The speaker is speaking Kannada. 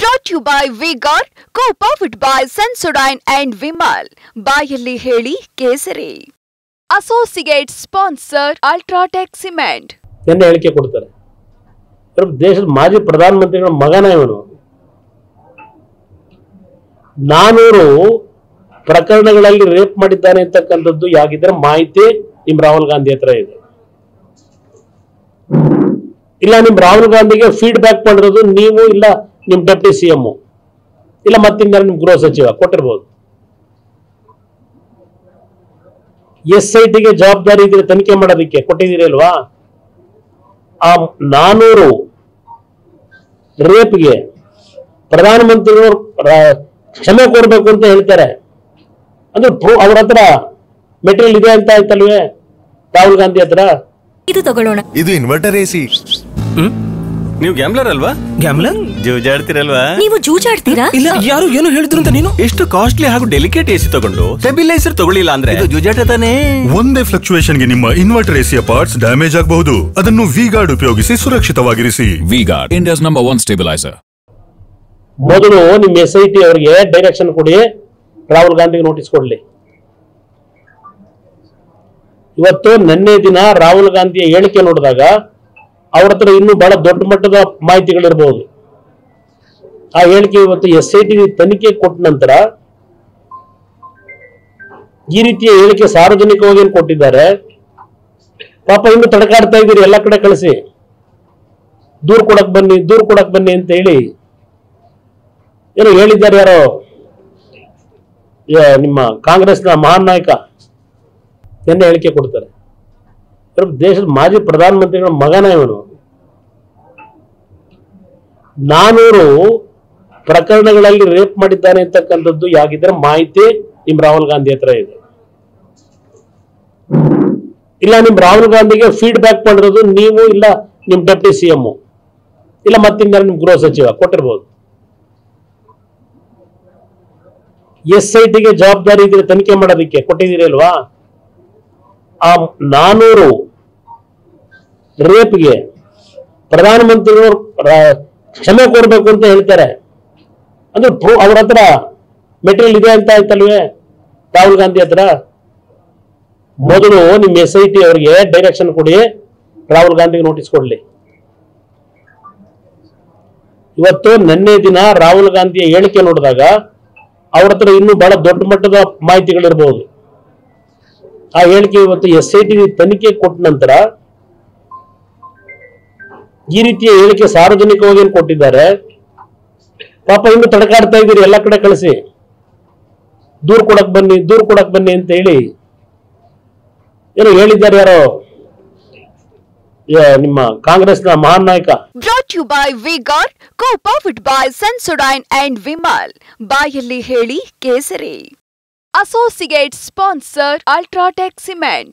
Brought to you by V-Guard, co-powered by Sensodyne and Vimal. ಬಾಯಲ್ಲಿ ಹೇಳಿ ಕೇಸರಿ. Associate sponsor Ultratech Cement. ಎಂದ ಹೇಳಿಕೆ ಕೊಡ್ತಾರೆ. ದೇಶದ ಮಾಜಿ ಪ್ರಧಾನಮಂತ್ರಿಗಳ ಮಗನ ಇವನು. 400 ಪ್ರಕರಣಗಳಲ್ಲಿ ರೇಪ್ ಮಾಡಿದ್ದಾನೆ ಅಂತಕ್ಕಂಥದ್ದು ಯಾಗಿದ್ರೆ ಮಾಹಿತಿ ನಿಮ್ ರಾಹುಲ್ ಗಾಂಧಿ ಹತ್ರ ಇದೆ. ಇಲ್ಲ ನಿಮ್ ರಾಹುಲ್ ಗಾಂಧಿಗೆ ಫೀಡ್ಬ್ಯಾಕ್ ಮಾಡಿರೋದು ನೀವು ಇಲ್ಲ ನಿಮ್ ಡೆಪ್ಟಿ ಸಿಎಂ ಇಲ್ಲ ಮತ್ತಿಂದ ನಿಮ್ ಗೃಹ ಸಚಿವ ಕೊಟ್ಟಿರ್ಬೋದು. SITಗೆ ಜವಾಬ್ದಾರಿ ಇದ್ರೆ ತನಿಖೆ ಮಾಡೋದಕ್ಕೆ ಕೊಟ್ಟಿದ್ದೀರಿ ಅಲ್ವಾ? ಆ 400 ರೇಪ್ಗೆ ಪ್ರಧಾನಮಂತ್ರಿಗಳು ಕ್ಷಮೆ ಕೊಡ್ಬೇಕು ಅಂತ ಹೇಳ್ತಾರೆ. ಅಂದ್ರೆ ಅವ್ರ ಹತ್ರ ಮೆಟೀರಿಯಲ್ ಇದೆ ಅಂತ ಆಯ್ತಲ್ವೇ ರಾಹುಲ್ ಗಾಂಧಿ ಹತ್ರ? ಇದು ತಗೊಳ್ಳೋಣ. ಇದು ಇನ್ವರ್ಟರ್ AC. ನೀವು ಗ್ಯಾಮ್ಲರ್ ಅಲ್ವಾ? ಗ್ಯಾಮ್ಲರ್ ಜೂಜಾಡ್ತಿರಲ್ವಾ? ನೀವು ಜೂಜಾಡ್ತೀರಾ? ಇಲ್ಲ, ಯಾರು ಏನು ಹೇಳಿದ್ರು ಅಂತ ನೀನು ಎಷ್ಟು ಕಾಸ್ಟ್ಲಿ ಹಾಗೂ ಡೆಲಿಕೇಟ್ AC ತಗೊಂಡು ಸ್ಟೆಬಿಲೈಸರ್ ತಗೊಳ್ಳಿಲ್ಲ ಅಂದ್ರೆ ಇದು ಜೂಜಾಟ ತಾನೇ. ಒಂದೇ ಫ್ಲಕ್ಚುಯೇಷನ್ ಗೆ ನಿಮ್ಮ ಇನ್ವರ್ಟರ್ AC ಪಾರ್ಟ್ಸ್ ಡ್ಯಾಮೇಜ್ ಆಗಬಹುದು. ಅದನ್ನು V-Guard ಉಪಯೋಗಿಸಿ ಸುರಕ್ಷಿತವಾಗಿರಿಸಿ. V-Guard, India's #1 stabilizer. ಮೊದಲು ನಿಮ್ಮ SIT ಅವರಿಗೆ ಡೈರೆಕ್ಷನ್ ಕೊಡಿ, ರಾಹುಲ್ ಗಾಂಧಿಗೆ ನೋಟಿಸ್ ಕೊಡ್ಲಿ. ಇವತ್ತು ನಿನ್ನೆ ದಿನ ರಾಹುಲ್ ಗಾಂಧಿಯ ಹೇಳಿಕೆ ನೋಡಿದಾಗ ಅವ್ರ ಹತ್ರ ಇನ್ನೂ ಬಹಳ ದೊಡ್ಡ ಮಟ್ಟದ ಮಾಹಿತಿಗಳಿರಬಹುದು. ಆ ಹೇಳಿಕೆ ಇವತ್ತು SIT ತನಿಖೆ ಕೊಟ್ಟ ನಂತರ ಈ ರೀತಿಯ ಹೇಳಿಕೆ ಸಾರ್ವಜನಿಕವಾಗಿ ಕೊಟ್ಟಿದ್ದಾರೆ. ಪಾಪ ಇನ್ನು ತಡಕಾಡ್ತಾ ಇದ್ದೀರಿ, ಎಲ್ಲ ಕಡೆ ಕಳಿಸಿ ದೂರ್ ಕೊಡಕ್ ಬನ್ನಿ ಅಂತ ಹೇಳಿ ಏನೋ ಹೇಳಿದ್ದಾರೆ. ಯಾರೋ ನಿಮ್ಮ ಕಾಂಗ್ರೆಸ್ನ ಮಹಾನ್ ನಾಯಕ ನಿನ್ನೆ ಹೇಳಿಕೆ ಕೊಡ್ತಾರೆ. ದೇಶದ ಮಾಜಿ ಪ್ರಧಾನಮಂತ್ರಿಗಳ ಮಗನ ಇವನು. 400 ಪ್ರಕರಣಗಳಲ್ಲಿ ರೇಪ್ ಮಾಡಿದ್ದಾನೆ ಅಂತಕ್ಕಂಥದ್ದು ಯಾಗಿದ್ರೆ ಮಾಹಿತಿ ನಿಮ್ ರಾಹುಲ್ ಗಾಂಧಿ ಹತ್ರ ಇದೆ. ಇಲ್ಲ ನಿಮ್ ರಾಹುಲ್ ಗಾಂಧಿಗೆ ಫೀಡ್ಬ್ಯಾಕ್ ಮಾಡಿರೋದು ನೀವು ಇಲ್ಲ ನಿಮ್ ಡೆಪ್ಟಿ ಸಿಎಂ ಇಲ್ಲ ಮತ್ತಿಂದ ನಿಮ್ ಗೃಹ ಸಚಿವ ಕೊಟ್ಟಿರ್ಬೋದು. SITಗೆ ಜವಾಬ್ದಾರಿ ಇದ್ರೆ ತನಿಖೆ ಮಾಡೋದಕ್ಕೆ ಕೊಟ್ಟಿದ್ದೀರಿ ಅಲ್ವಾ? ಆ 400 ರೇಪ್ಗೆ ಪ್ರಧಾನಮಂತ್ರಿಗಳು ಕ್ಷಮೆ ಕೊಡ್ಬೇಕು ಅಂತ ಹೇಳ್ತಾರೆ. ಅಂದ್ರೆ ಅವ್ರ ಹತ್ರ ಮೆಟೀರಿಯಲ್ ಇದೆ ಅಂತ ಆಯ್ತಲ್ವೇ ರಾಹುಲ್ ಗಾಂಧಿ ಹತ್ರ? ಮೊದಲು ನಿಮ್ SIT ಅವರಿಗೆ ಡೈರೆಕ್ಷನ್ ಕೊಡಿ, ರಾಹುಲ್ ಗಾಂಧಿಗೆ ನೋಟಿಸ್ ಕೊಡ್ಲಿ. ಇವತ್ತು ನಿನ್ನೆ ದಿನ ರಾಹುಲ್ ಗಾಂಧಿಯ ಹೇಳಿಕೆ ನೋಡಿದಾಗ ಅವ್ರ ಹತ್ರ ಇನ್ನೂ ಬಹಳ ದೊಡ್ಡ ಮಟ್ಟದ ಮಾಹಿತಿಗಳಿರಬಹುದು. ಆ ಹೇಳಿಕೆ ಇವತ್ತು SIT ತನಿಖೆ ಕೊಟ್ಟ ನಂತರ ಈ ರೀತಿಯ ಹೇಳಿಕೆ ಸಾರ್ವಜನಿಕವಾಗಿ ಕೊಟ್ಟಿದ್ದಾರೆ. ಪಾಪ ಇನ್ನು ತಡಕಾಡ್ತಾ ಇದ್ದೀರಿ, ಎಲ್ಲ ಕಡೆ ಕಳಿಸಿ ದೂರ್ ಕೊಡಕ್ ಬನ್ನಿ ಅಂತ ಹೇಳಿ ಏನೋ ಹೇಳಿದ್ದಾರೆ. ಯಾರೋ ನಿಮ್ಮ ಕಾಂಗ್ರೆಸ್ನ ಮಹಾನ್ ನಾಯಕ. Brought to you by V-Guard, co-powered by Sensodyne and Vimal. ಬಾಯಲ್ಲಿ ಹೇಳಿ ಕೇಸರಿ. Associate sponsor Ultratech Cement.